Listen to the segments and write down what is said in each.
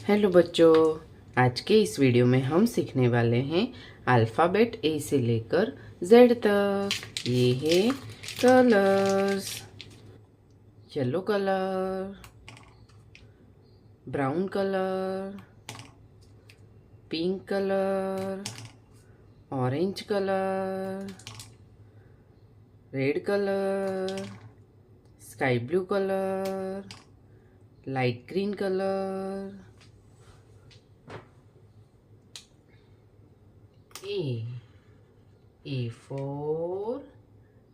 Hello बच्चों, आज के इस वीडियो में हम सीखने वाले हैं अल्फ़ाबेट ए से लेकर जेड तक। ये है colours. Yellow colour, brown colour, pink colour, orange colour, red colour, sky blue colour, light green colour. A. A for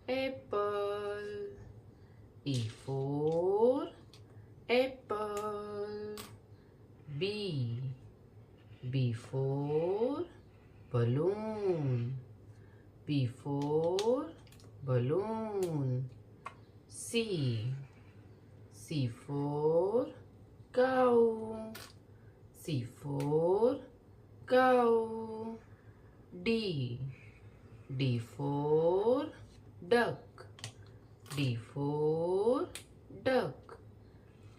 apple. A for apple. B. B for balloon. B for balloon. C. C for cow. C for cow. D. D for duck. D for duck.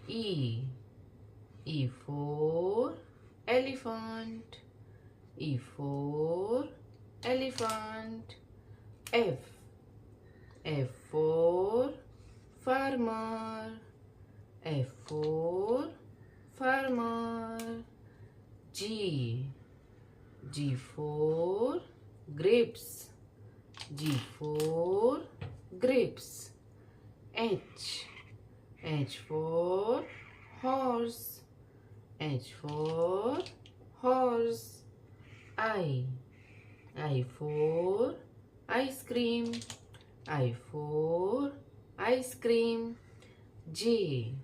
E. E for elephant. E for elephant. F. F for farmer. F for farmer. G. G for grapes. G for grapes. H. H for horse. H for horse. I. I for ice cream. I for ice cream. J.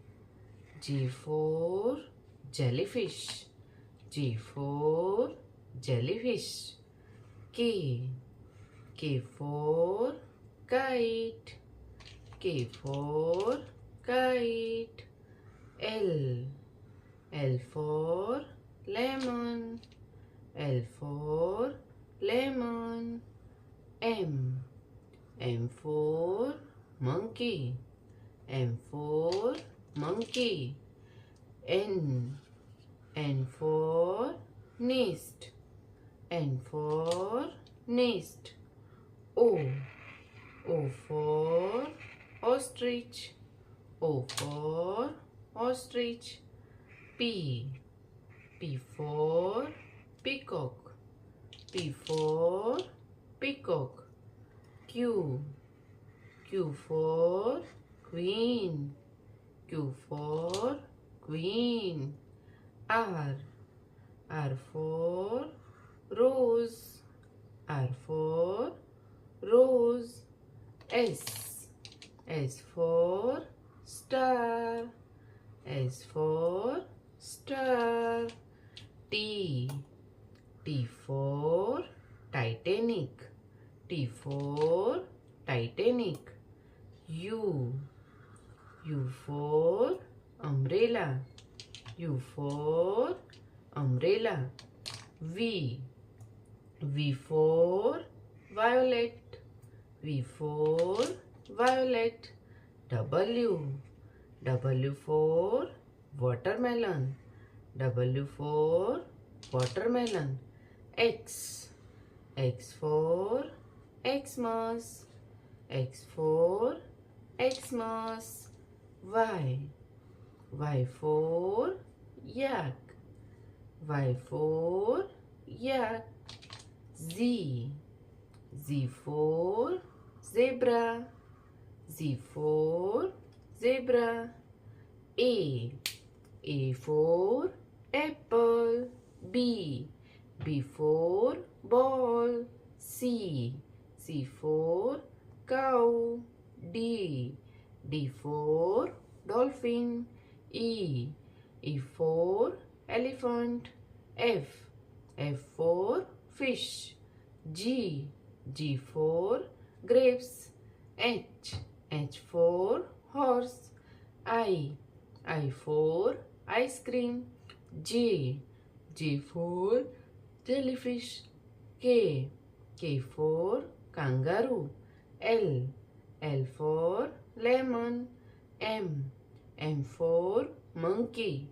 J for jellyfish. J for jellyfish. K. K for kite. K for kite. L. L for lemon. L for lemon. M. M for monkey. M for monkey. N. N for nest. N for nest. O. O for ostrich. O for ostrich. P. P for peacock. P for peacock. Q. Q for queen. Q for queen. R. R for rose. R for rose. S. S for star. S for star. T. T for Titanic. T for Titanic. U. U for umbrella. U for umbrella. V. V for violet. V for violet. W. W for watermelon. W for watermelon. X. X for Xmas. X for Xmas. Y. Y for yak. Y for yak. Z. Z for zebra. Z for zebra. A. A for apple. B. B for ball. C. C for cow. D. D for dolphin. E. E for elephant. F. F for fish. G. G for grapes. H. H for horse. I. I for ice cream. J. J for jellyfish. K. K for kangaroo. L. L for lemon. M. M for monkey.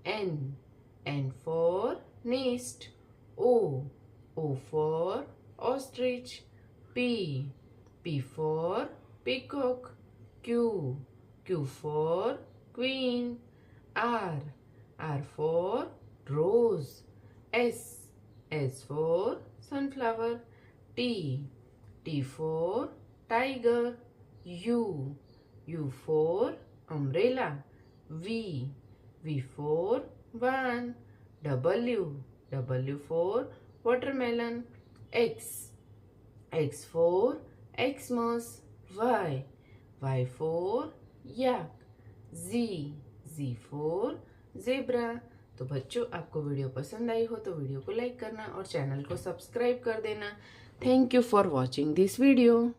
N. N for nest. O for ostrich. P for peacock. Q for queen. R for rose. S for sunflower. T for tiger. U for umbrella. V for van. W for watermelon. X for Xmas. Y for yak. Z for zebra. तो बच्चों, आपको video पसंद आई हो तो video को like करना और channel को सब्सक्राइब कर देना। Thank you for watching this video.